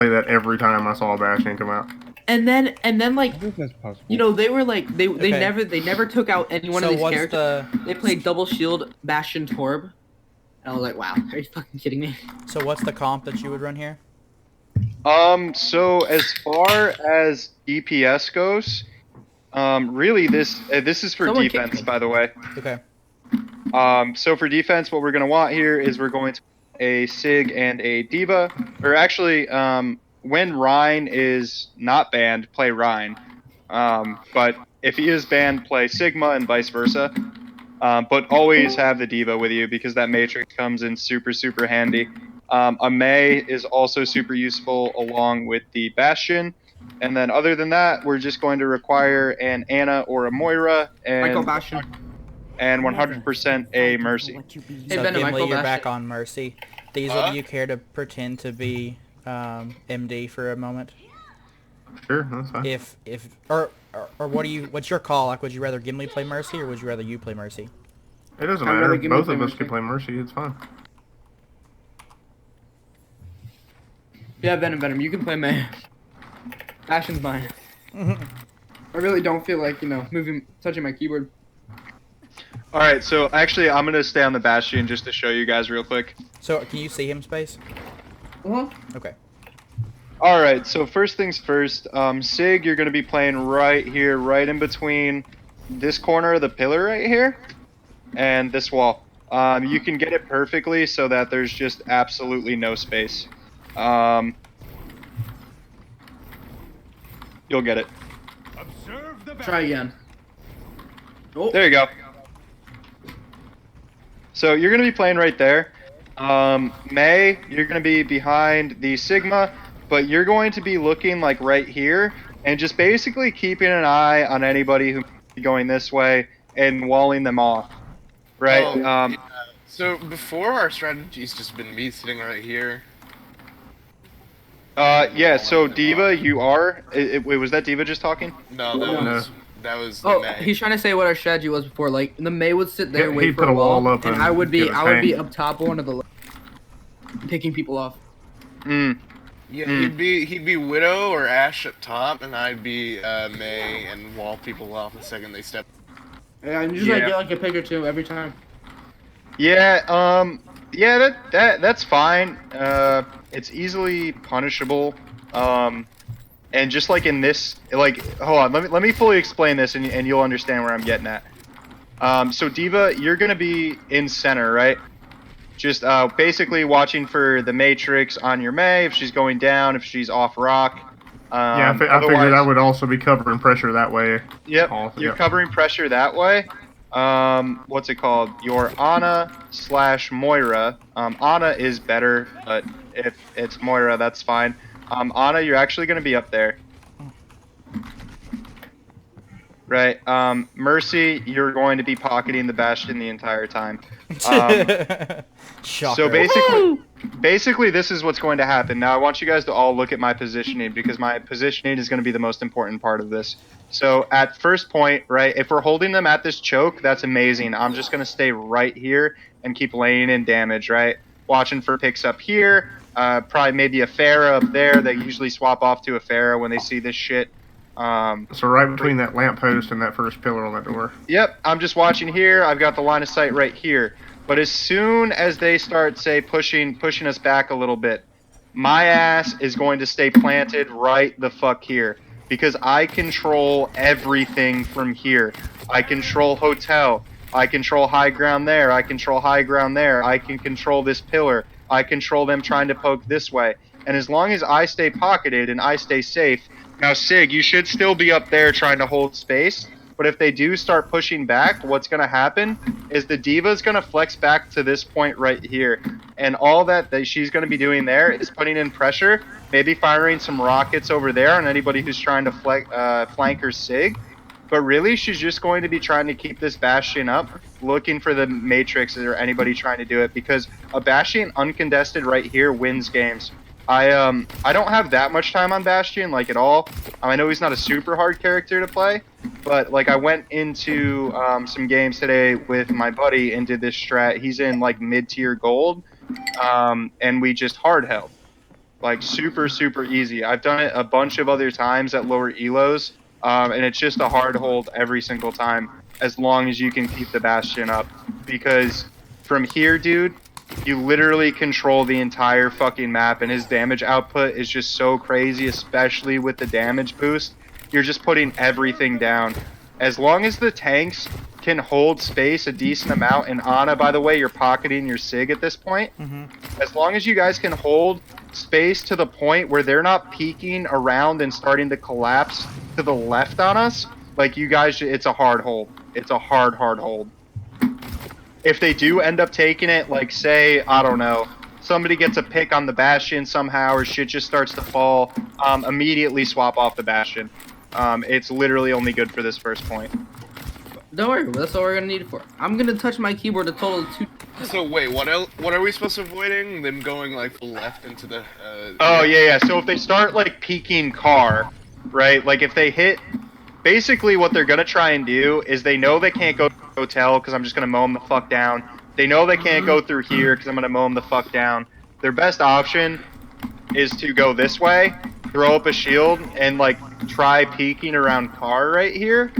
play that every time I saw a Bastion come out. And then like I think that's possible. you know they were like they Okay. never took out any one of So these what's characters. the They played double shield Bastion Torb. And I was like, wow, are you fucking kidding me? what's the comp that you would run here? So as far as DPS goes, really this is for Someone kicked defense, me. by the way. Okay. So for defense, what we're going to want here is we're going to a Sig and a Diva, or actually, when Rhine is not banned, play Rhine. But if he is banned, play Sigma and vice versa. But always have the Diva with you because that Matrix comes in super, super handy. A Mei is also super useful along with the Bastion. And then other than that, we're just going to require an Ana or a Moira Michael Bastion. and 100% a Mercy. So Venom, Gimli, Michael you're Bastion. back on Mercy. These of you care to pretend to be MD for a moment? Sure, that's fine. Or what's your call? Like, would you rather Gimli play Mercy or would you rather you play Mercy? It doesn't I'd matter. rather Gimli Both play of us Mercy. can play Mercy. It's fine. Yeah, Venom, you can play May. Bastion's mine. I really don't feel like, touching my keyboard. All right, so actually, I'm gonna stay on the Bastion just to show you guys real quick. So, can you see him, Space? Okay. All right, so first things first, Sig, you're gonna be playing right here, right in between this corner of the pillar right here, and this wall. You can get it perfectly so that there's just absolutely no space. You'll get it. Try again. Oh, There you go. So you're gonna be playing right there. May, you're gonna be behind the Sigma, but you're going to be looking like right here and just basically keeping an eye on anybody who might be going this way and walling them off. Right? Oh, yeah. So before our strategy's just been me sitting right here. Yeah, so Diva, you are. Wait, was that Diva just talking? No, that was the Oh, May. he's trying to say what our strategy was before. Like, the May would sit there, Yeah, wait he'd for put a a wall wall, up and and I would be get a up top one of the left, picking people off. Mm. Yeah, he'd be Widow or Ash up top, and I'd be May and wall people off the second they step. Yeah, and usually I get like a pick or two every time. Yeah, yeah, that's fine. It's easily punishable. And just like in this, like, hold on, let me fully explain this, and you'll understand where I'm getting at. So Diva, you're gonna be in center, right? Just basically watching for the Matrix on your May, if she's going down, if she's off rock. Yeah, I figured I would also be covering pressure that way. Yep, Also, you're yep. covering pressure that way. What's it called? Your Ana/Moira. Ana is better, but if it's Moira, that's fine. Ana, you're actually going to be up there. Right. Mercy, you're going to be pocketing the Bastion the entire time. Shocker. So basically, this is what's going to happen. Now, I want you guys to all look at my positioning because my positioning is going to be the most important part of this. So at first point, right, if we're holding them at this choke, that's amazing. I'm just going to stay right here and keep laying in damage, right? Watching for picks up here. Probably maybe a Pharah up there. They usually swap off to a Pharah when they see this shit. So right between that lamppost and that first pillar on that door. Yep, I'm just watching here. I've got the line of sight right here. But as soon as they start, say, pushing us back a little bit, my ass is going to stay planted right the fuck here. Because I control everything from here. I control hotel. I control high ground there. I control high ground there. I can control this pillar. I control them trying to poke this way. And as long as I stay pocketed and I stay safe... Now, Sig, you should still be up there trying to hold space. But if they do start pushing back, what's going to happen is the Diva's going to flex back to this point right here. And all that she's going to be doing there is putting in pressure, maybe firing some rockets over there on anybody who's trying to flank her Sig. But really, she's just going to be trying to keep this Bastion up, looking for the Matrix or anybody trying to do it. Because a Bastion uncontested right here wins games. I don't have that much time on Bastion, like, at all. I know he's not a super hard character to play, but, like, I went into some games today with my buddy and did this strat. He's in, like, mid-tier gold, and we just hard held. Like super, super easy. I've done it a bunch of other times at lower elos, and it's just a hard hold every single time as long as you can keep the Bastion up. Because from here, dude, you literally control the entire fucking map, and his damage output is just so crazy, especially with the damage boost. You're just putting everything down. As long as the tanks can hold space a decent amount, and Ana, by the way, you're pocketing your SIG at this point. As long as you guys can hold space to the point where they're not peeking around and starting to collapse to the left on us, like you guys, it's a hard hold. It's a hard hold. If they do end up taking it, like say, I don't know, somebody gets a pick on the Bastion somehow or shit just starts to fall, immediately swap off the Bastion. It's literally only good for this first point. Don't worry, that's all we're gonna need it for. I'm gonna touch my keyboard a total of 2. So wait, what are we supposed to avoiding? Them going like left into the. Oh yeah. So if they start like peeking car, right? Like if they hit, basically what they're gonna try and do is they know they can't go to the hotel because I'm just gonna mow them the fuck down. They know they can't go through here because I'm gonna mow them the fuck down. Their best option is to go this way, throw up a shield, and like try peeking around car right here.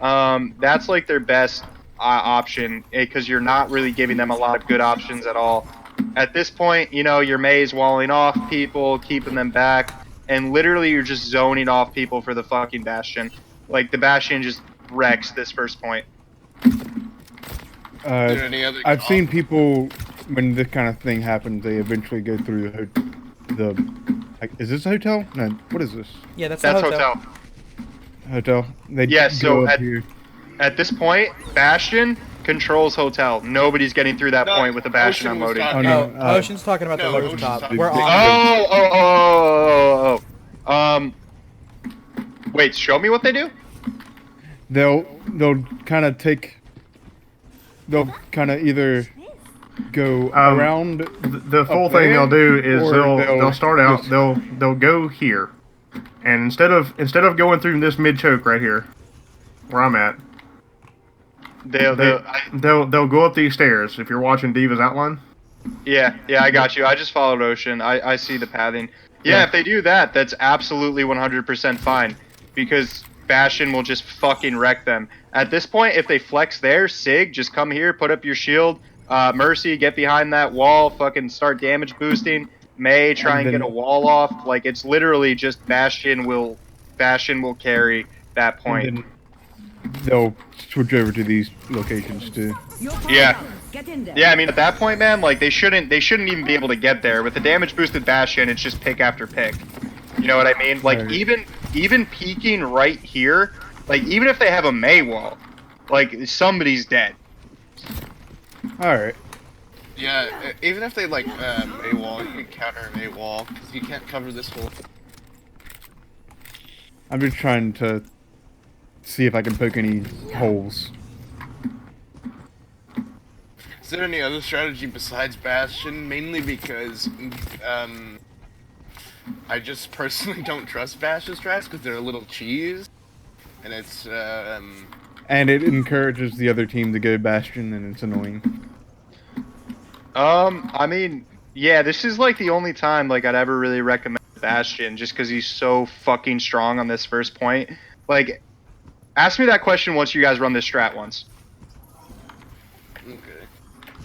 That's like their best option because you're not really giving them a lot of good options at all. At this point, you know, your May's walling off people, keeping them back, and literally you're just zoning off people for the fucking Bastion. Like, the Bastion just wrecks this first point. I've seen people, when this kind of thing happens, they eventually go through like, is this a hotel? No, what is this? Yeah, that's hotel. Hotel. They so up here. at this point, Bastion controls hotel. Nobody's getting through that point with the Bastion Ocean was unloading. talking- Oh, no, Ocean's talking about no, the Ocean's rooftop. talking We're about- on. Wait, show me what they do? They'll kind of either go around. The full up thing there, they'll do is or they'll start out. just- They'll go here, and instead of going through this mid choke right here, where I'm at, they'll go up these stairs. If you're watching Diva's outline. Yeah, I got you. I just followed Ocean. I see the pathing. Yeah, if they do that, that's absolutely 100% fine, because Bastion will just fucking wreck them. At this point, if they flex there, Sig, just come here, put up your shield. Mercy, get behind that wall, fucking start damage boosting. May, try and get a wall off. Like, it's literally just Bastion will carry that point. And then they'll switch over to these locations too. Yeah. Yeah, I mean, at that point, man, like, they shouldn't even be able to get there. With the damage boosted Bastion, it's just pick after pick. You know what I mean? Like, Right. even peeking right here, like, even if they have a May wall, like, somebody's dead. Alright. Yeah, even if they like a wall, you can counter an a wall because you can't cover this whole. I'm just trying to see if I can poke any holes. Is there any other strategy besides Bastion? Mainly because I just personally don't trust Bastion strats because they're a little cheese, and it's And it encourages the other team to go Bastion, and it's annoying. I mean, yeah, this is like the only time like I'd ever really recommend Bastion, just because he's so fucking strong on this first point. Like, ask me that question once you guys run this strat once. okay.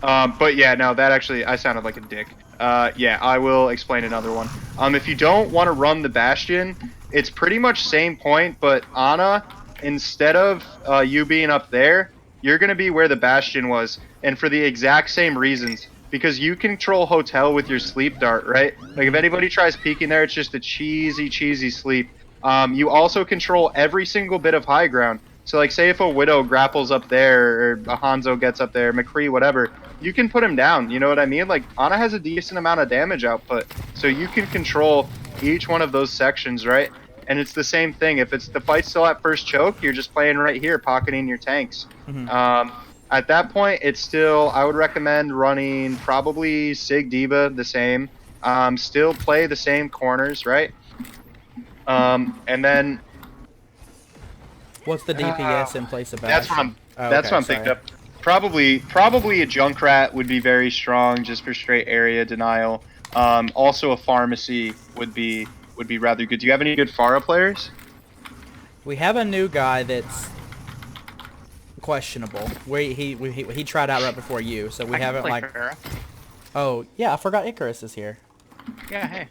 But yeah, no, that actually, I sounded like a dick. Yeah, I will explain another one. If you don't want to run the Bastion, it's pretty much same point, but Ana, instead of you being up there, you're going to be where the Bastion was, and for the exact same reasons. Because you control hotel with your sleep dart, right? Like, if anybody tries peeking there, it's just a cheesy sleep. You also control every single bit of high ground. So, like, say if a Widow grapples up there, or a Hanzo gets up there, McCree, whatever, you can put him down, you know what I mean? Like, Ana has a decent amount of damage output, so you can control each one of those sections, right? And it's the same thing. If it's the fight's still at first choke, you're just playing right here, pocketing your tanks. At that point, it's still, I would recommend running probably Sig Diva the same. Still play the same corners, right? And then What's the DPS in place of that's what Bastion? that's what I'm thinking of. Probably a Junkrat would be very strong just for straight area denial. Also, a pharmacy would be rather good. Do you have any good Pharah players? We have a new guy that's questionable. He tried out right before you, so we haven't like. Farah. Oh yeah, I forgot Icarus is here. Yeah, hey.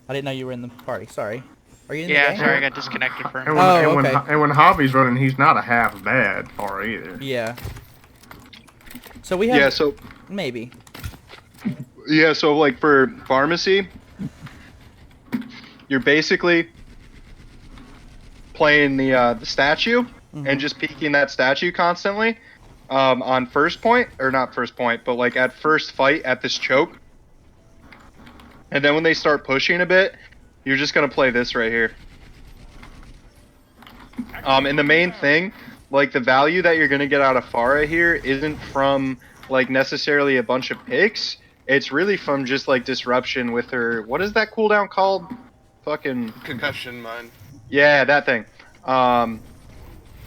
I didn't know you were in the party. Sorry. Are you in the Yeah, game? sorry, I got disconnected for a And minute. when, okay. and when Hobby's running, he's not a half bad Pharah either. Yeah. So we have. Yeah. So Maybe. yeah. So like for pharmacy, you're basically playing the statue and just peeking that statue constantly on first point, or not first point, but like at first fight at this choke. And then when they start pushing a bit, you're just gonna play this right here. And the main thing, like the value that you're gonna get out of Pharah here isn't from like necessarily a bunch of picks. It's really from just like disruption with her. What is that cooldown called? Fucking Concussion mine. yeah, that thing.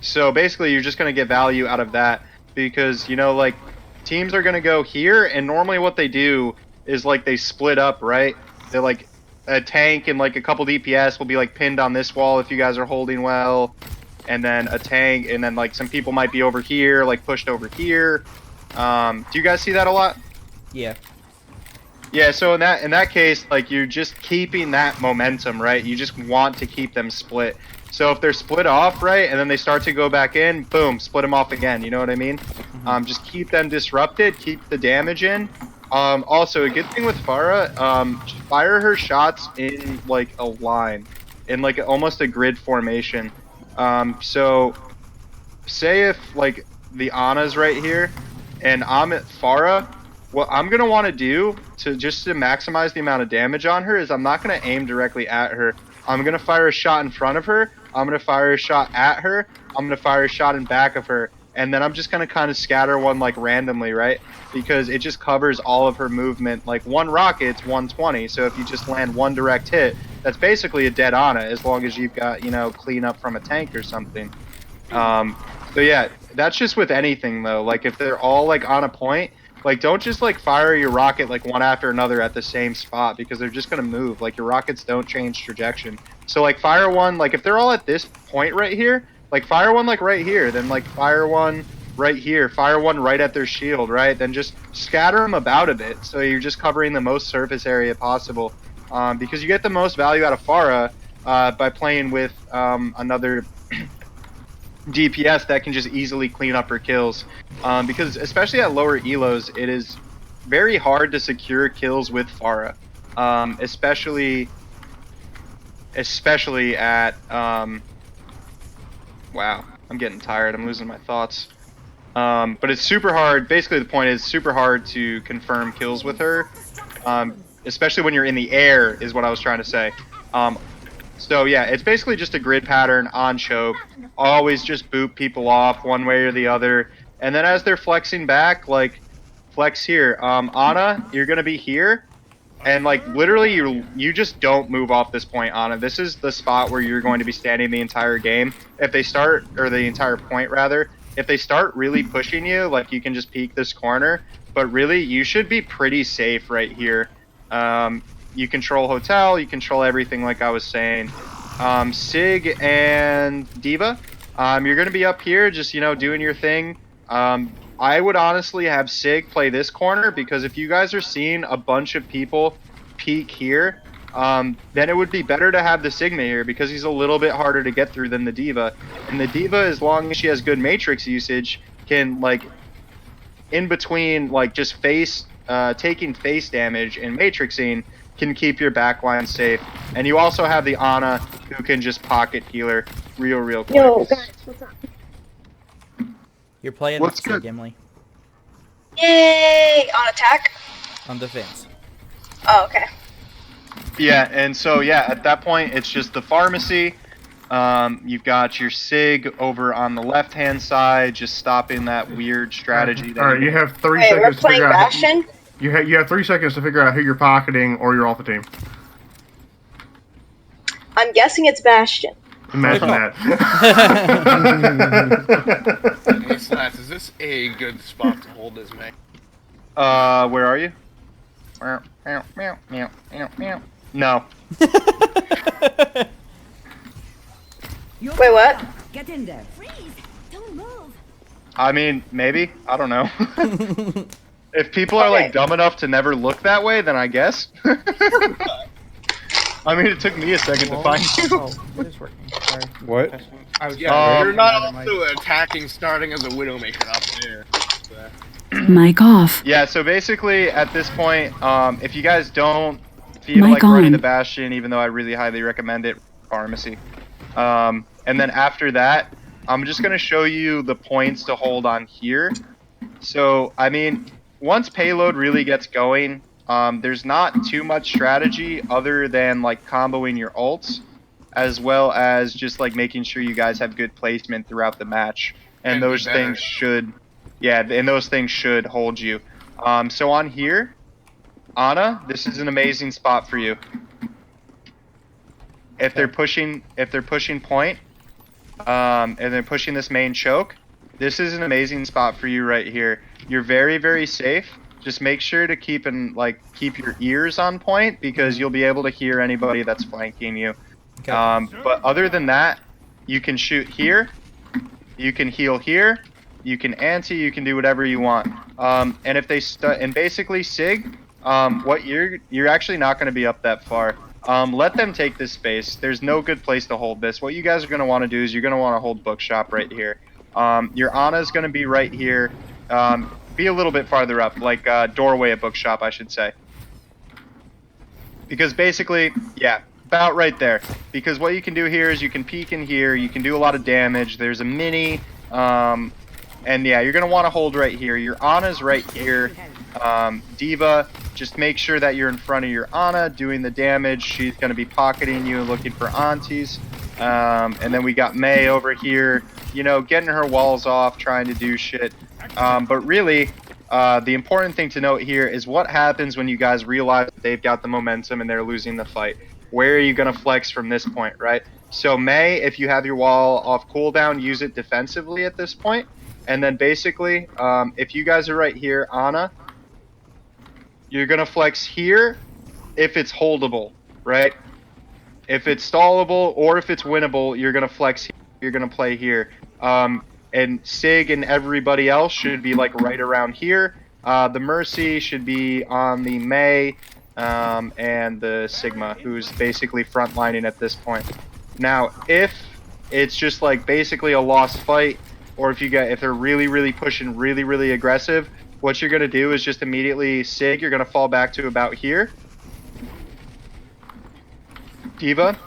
So basically, you're just gonna get value out of that because you know, like teams are gonna go here, and normally what they do is like they split up, right? They're like a tank and like a couple DPS will be like pinned on this wall if you guys are holding well, and then a tank, and then like some people might be over here, like pushed over here. Do you guys see that a lot? Yeah. Yeah, so in that case, like you're just keeping that momentum, right? You just want to keep them split. So if they're split off, right, and then they start to go back in, boom, split them off again. You know what I mean? Just keep them disrupted, keep the damage in. Also, a good thing with Pharah, fire her shots in like a line, in like almost a grid formation. So say if like the Ana's right here, and I'm at Pharah. What I'm gonna want to do to maximize the amount of damage on her is I'm not gonna aim directly at her. I'm gonna fire a shot in front of her. I'm gonna fire a shot at her. I'm gonna fire a shot in back of her, and then I'm just gonna kind of scatter one like randomly, right? Because it just covers all of her movement. Like one rocket's 120, so if you just land one direct hit, that's basically a dead Ana as long as you've got clean up from a tank or something. So yeah, that's just with anything though. Like if they're all like on a point. Like, don't just, like, fire your rocket, like, one after another at the same spot, because they're just gonna move. Like, your rockets don't change trajectory. So, like, fire one, like, if they're all at this point right here, like, fire one, like, right here. Then, like, fire one right here. Fire one right at their shield, right? Then just scatter them about a bit, so you're just covering the most surface area possible. Because you get the most value out of Pharah by playing with another DPS that can just easily clean up her kills, because especially at lower elos, it is very hard to secure kills with Pharah, especially at wow, I'm getting tired, I'm losing my thoughts, but it's super hard. Basically the point is super hard to confirm kills with her, especially when you're in the air is what I was trying to say. So yeah, it's basically just a grid pattern on choke. Always just boot people off one way or the other. And then as they're flexing back, like, flex here. Ana, you're going to be here. And, like, literally, you just don't move off this point, Ana. This is the spot where you're going to be standing the entire game. If they start, or the entire point, rather. If they start really pushing you, like, you can just peek this corner. But really, you should be pretty safe right here. You control hotel, you control everything like I was saying. Sig and Diva, you're going to be up here just, doing your thing. I would honestly have Sig play this corner because if you guys are seeing a bunch of people peek here, then it would be better to have the Sigma here because he's a little bit harder to get through than the Diva. And the Diva, as long as she has good Matrix usage, can, like, in between, like, just taking face damage and matrixing, can keep your backline safe. And you also have the Ana who can just pocket healer real quick. Yo, guys, what's up? You're playing What's with good? Gimli Yay! On attack? on defense. Oh, okay. Yeah, and so yeah, at that point it's just the pharmacy. You've got your Sig over on the left-hand side, just stopping that weird strategy. All right, you have 3 Wait, we're seconds to playing figure out. Bastion? You have 3 seconds to figure out who you're pocketing, or you're off the team. I'm guessing it's Bastion. Imagine that. Hey, Slats, is this a good spot to hold as May? Where are you? No. Wait, what? Get in there. Freeze! Don't move. I mean, maybe. I don't know. If people are like Okay. dumb enough to never look that way, then I guess. I mean, it took me a second to find you. Oh, it is working. Sorry. What? I was Yeah, you're not another mic. also attacking starting as a Widowmaker up there. Mic off. Yeah, so basically, at this point, if you guys don't feel Mic like running on. the Bastion, even though I really highly recommend it, Pharmacy. And then after that, I'm just going to show you the points to hold on here. So, I mean, once payload really gets going, there's not too much strategy other than, like, comboing your ults, as well as just, like, making sure you guys have good placement throughout the match. And And be those better. things should... Yeah, and those things should hold you. So on here, Ana, this is an amazing spot for you. If they're pushing point, and they're pushing this main choke, this is an amazing spot for you right here. You're very, very safe. Just make sure to keep your ears on point because you'll be able to hear anybody that's flanking you. Okay. But other than that, you can shoot here, you can heal here, you can anti, you can do whatever you want. And if they and basically Sig, what you're actually not going to be up that far. Let them take this space. There's no good place to hold this. What you guys are going to want to do is you're going to want to hold Bookshop right here. Your Ana is going to be right here. Be a little bit farther up, like doorway of Bookshop, I should say. Because basically, yeah, about right there. Because what you can do here is you can peek in here. You can do a lot of damage. There's a mini. And yeah, you're going to want to hold right here. Your Ana's right here. Diva, just make sure that you're in front of your Ana doing the damage. She's going to be pocketing you and looking for aunties. And then we got May over here, you know, getting her walls off, trying to do shit. But really, the important thing to note here is what happens when you guys realize that they've got the momentum and they're losing the fight. Where are you going to flex from this point, right? So May, if you have your wall off cooldown, use it defensively at this point. And then basically, if you guys are right here, Ana, you're going to flex here if it's holdable, right? If it's stallable or if it's winnable, you're going to flex here. You're going to play here. And Sig and everybody else should be like right around here. The Mercy should be on the May and the Sigma, who's basically frontlining at this point. Now, if it's just like basically a lost fight, or if they're really pushing really aggressive, what you're gonna do is just immediately Sig, you're gonna fall back to about here. Diva,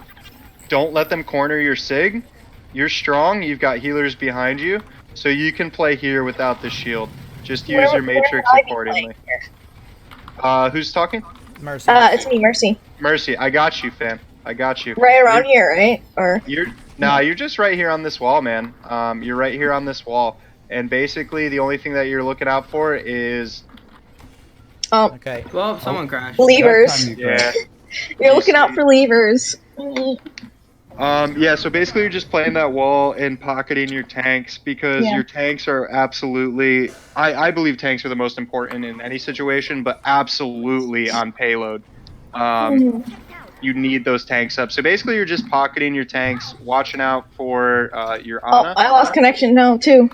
don't let them corner your Sig. You're strong, you've got healers behind you, so you can play here without the shield. Just use your matrix would I be accordingly. playing here? Who's talking? Mercy. It's me, Mercy. Mercy, I got you, fam. I got you. Right around here, right? Or You're just right here on this wall, man. You're right here on this wall. And basically, the only thing that you're looking out for is... Okay. Well, someone crashed. levers. Yeah. You're looking out for levers. Yeah, so basically you're just playing that wall and pocketing your tanks because Yeah. your tanks are absolutely... I believe tanks are the most important in any situation, but absolutely on payload. You need those tanks up. So basically you're just pocketing your tanks, watching out for your Oh, Ana. I lost connection now too.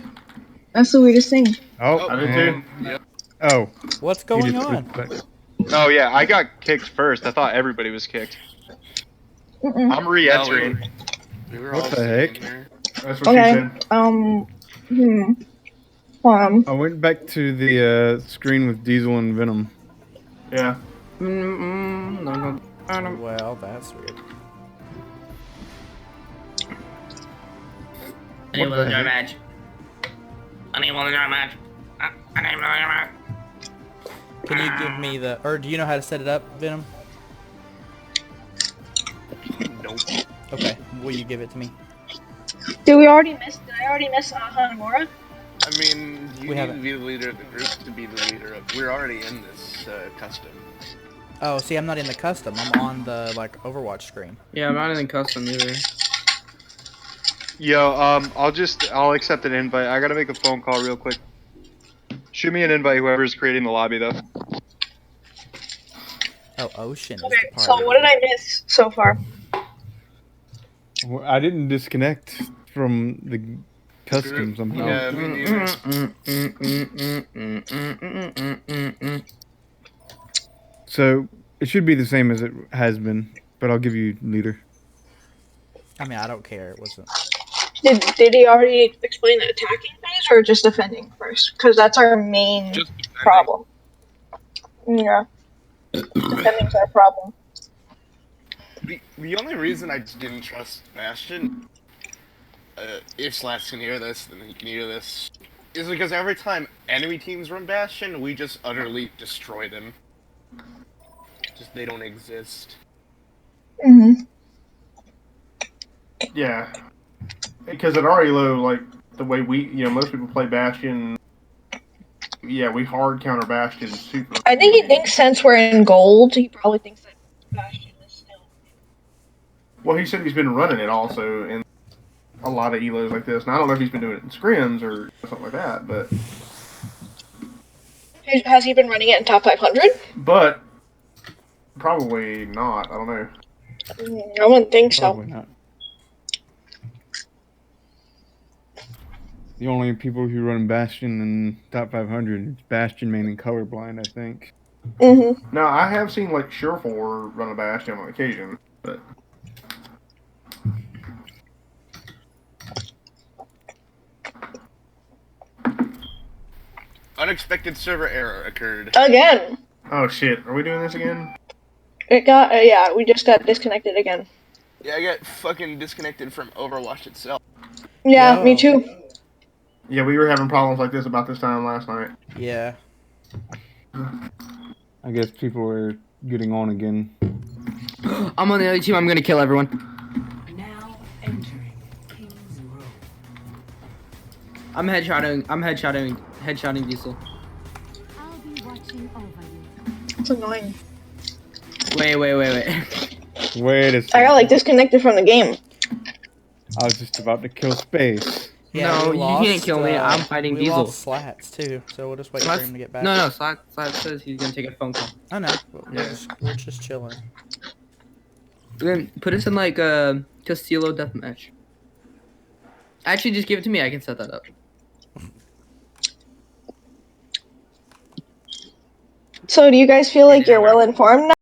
That's the weirdest thing. Oh, I did too. Yep. oh. What's he going just on? switched back. Oh yeah, I got kicked first. I thought everybody was kicked. Mm-mm. I'm re-entering. We were What all the sitting heck? here. That's what she Okay. said. I went back to the screen with Diesel and Venom. Yeah. No. Well, that's weird. What the heck? Can you give me the, or do you know how to set it up, Venom? Nope. Okay, will you give it to me? Did I already miss Hanamura? I mean, you We need haven't. to be the leader of the group to be the leader of... We're already in this custom. Oh, see, I'm not in the custom. I'm on the, like, Overwatch screen. Yeah, I'm not in custom either. Yo, I'll accept an invite. I gotta make a phone call real quick. Shoot me an invite, whoever's creating the lobby, though. Oh, Ocean is Okay, the so party. what did I miss so far? Well, I didn't disconnect from the custom somehow. Yeah, me neither. So it should be the same as it has been, but I'll give you leader. I mean, I don't care. It wasn't. Did he already explain the attacking phase or just defending first? Because that's our main Just defending. problem. Yeah. Defending's our problem. The only reason I didn't trust Bastion, if Slats can hear this, then he can hear this, is because every time enemy teams run Bastion, we just utterly destroy them. Just they don't exist. Mm-hmm. Yeah, because at our elo, like the way most people play Bastion. Yeah, we hard counter Bastion super. I think he thinks since we're in gold, he probably thinks that Bastion is still. Well, he said he's been running it also in a lot of elos like this. And I don't know if he's been doing it in scrims or something like that, but Has he been running it in top 500? but probably not. I don't know. I wouldn't think so. Probably not. The only people who run Bastion in top 500 is Bastion main and colorblind, I think. Mm-hmm. Now I have seen like Surefour run a Bastion on occasion, but Unexpected server error occurred. Again. oh shit, are we doing this again? It got, yeah, we just got disconnected again. Yeah, I got fucking disconnected from Overwatch itself. Yeah, Yo. me too. Yeah, we were having problems like this about this time last night. Yeah. I guess people are getting on again. I'm on the other team. I'm gonna kill everyone. Now entering King's Row. I'm headshotting Diesel. I'll be watching over you. It's annoying. Wait. Wait a I second. got like disconnected from the game. I was just about to kill space. Yeah, No, we you lost, can't kill me. I'm fighting we Diesel. lost Slats too, so we'll just wait for Slats- him to get back. No, Slats says he's gonna take a phone call. I know. We're, Yeah. we're just chilling. We're gonna put us in like Castillo deathmatch. Actually, just give it to me. I can set that up. So do you guys feel like you're well informed now?